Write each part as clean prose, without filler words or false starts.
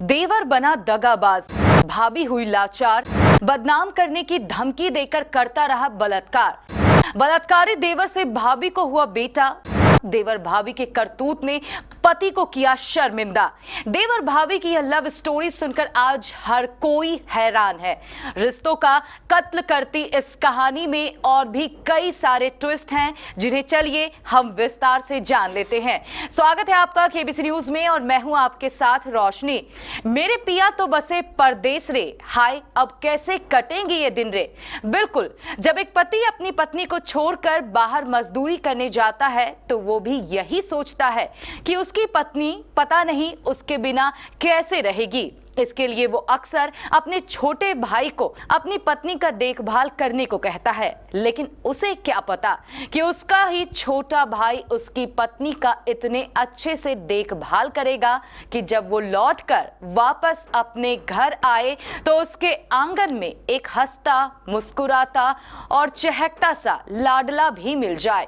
देवर बना दगाबाज, भाभी हुई लाचार, बदनाम करने की धमकी देकर करता रहा बलात्कार। बलात्कारी देवर से भाभी को हुआ बेटा। देवर भाभी के करतूत ने पति को किया शर्मिंदा। देवर भाभी की यह लव स्टोरी सुनकर आज हर कोई हैरान है। रिश्तों का कत्ल करती इस कहानी में और भी कई सारे ट्विस्ट हैं, जिन्हें चलिए हम विस्तार से जान लेते हैं। स्वागत है आपका केबीसी न्यूज में और मैं हूं आपके साथ रोशनी। मेरे पिया तो बसे परदेस रे, हाय अब कैसे कटेंगे ये दिन रे। बिल्कुल, जब एक पति अपनी पत्नी को छोड़कर बाहर मजदूरी करने जाता है तो वो भी यही सोचता है कि उसकी पत्नी पता नहीं उसके बिना कैसे रहेगी। इसके लिए वो अक्सर अपने छोटे भाई को अपनी पत्नी का देखभाल करने को कहता है, लेकिन उसे क्या पता कि उसका ही छोटा भाई उसकी पत्नी का इतने अच्छे से देखभाल करेगा कि जब वो लौटकर वापस अपने घर आए तो उसके आंगन में एक हंसता, मुस्कुराता और चहकता सा लाडला भी मिल जाए।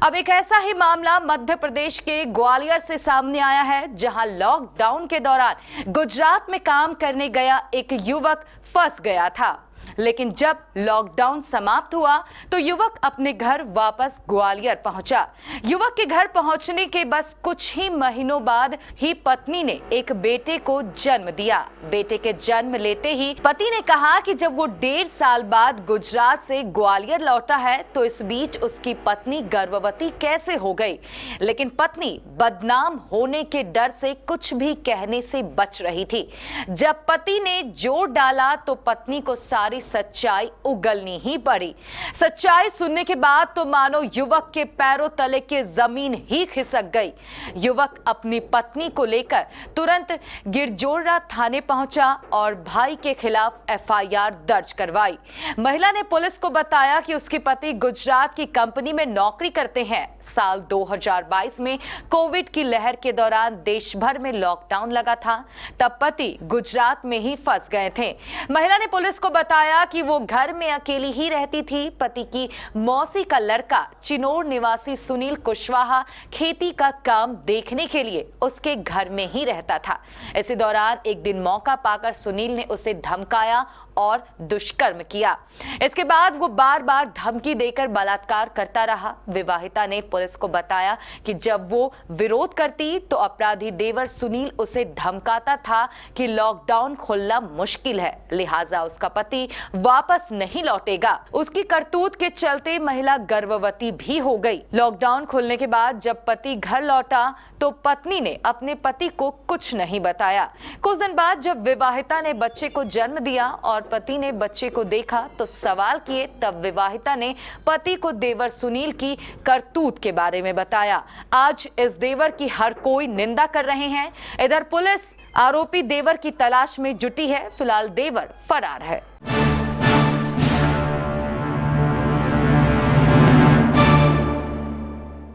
अब एक ऐसा ही मामला मध्य प्रदेश के ग्वालियर से सामने आया है, जहां लॉकडाउन के दौरान गुजरात में काम करने गया एक युवक फंस गया था। लेकिन जब लॉकडाउन समाप्त हुआ तो युवक अपने घर वापस ग्वालियर पहुंचा। युवक के घर पहुंचने के बस कुछ ही महीनों बाद ही पत्नी ने एक बेटे को जन्म दिया। बेटे के जन्म लेते ही पति ने कहा कि जब वो 1.5 साल बाद गुजरात से ग्वालियर लौटा है तो इस बीच उसकी पत्नी गर्भवती कैसे हो गई। लेकिन पत्नी बदनाम होने के डर से कुछ भी कहने से बच रही थी। जब पति ने जोर डाला तो पत्नी को सारी सच्चाई उगलनी ही पड़ी। सच्चाई सुनने के बाद तो मानो युवक के पैरों तले की जमीन ही खिसक गई। युवक अपनी पत्नी को लेकर तुरंत गिरजोड़ा थाने पहुंचा और भाई के खिलाफ एफआईआर दर्ज करवाई। महिला ने पुलिस को बताया कि उसके पति गुजरात की कंपनी में नौकरी करते हैं। साल 2022 में कोविड की लहर के दौरान देश भर में लॉकडाउन लगा था, तब पति गुजरात में ही फंस गए थे। महिला ने पुलिस को बताया कि वो घर में अकेली ही रहती थी। पति की मौसी का लड़का चिनोर निवासी सुनील कुशवाहा खेती का काम देखने के लिए उसके घर में ही रहता था। इसी दौरान एक दिन मौका पाकर सुनील ने उसे धमकाया और दुष्कर्म किया। इसके बाद वो बार बार धमकी देकर बलात्कार करता रहा। विवाहिता ने पुलिस को बताया कि जब वो विरोध करती तो अपराधी देवर सुनील उसे धमकाता था कि लॉकडाउन खुलना मुश्किल है, लिहाजा उसका पति वापस नहीं लौटेगा। उसकी करतूत के चलते महिला गर्भवती भी हो गई। लॉकडाउन खुलने के बाद जब पति घर लौटा तो पत्नी ने अपने पति को कुछ नहीं बताया। कुछ दिन बाद जब विवाहिता ने बच्चे को जन्म दिया और पति ने बच्चे को देखा तो सवाल किए, तब विवाहिता ने पति को देवर सुनील की करतूत के बारे में बताया। आज इस देवर की हर कोई निंदा कर रहे हैं। इधर पुलिस आरोपी देवर की तलाश में जुटी है। फिलहाल देवर फरार है।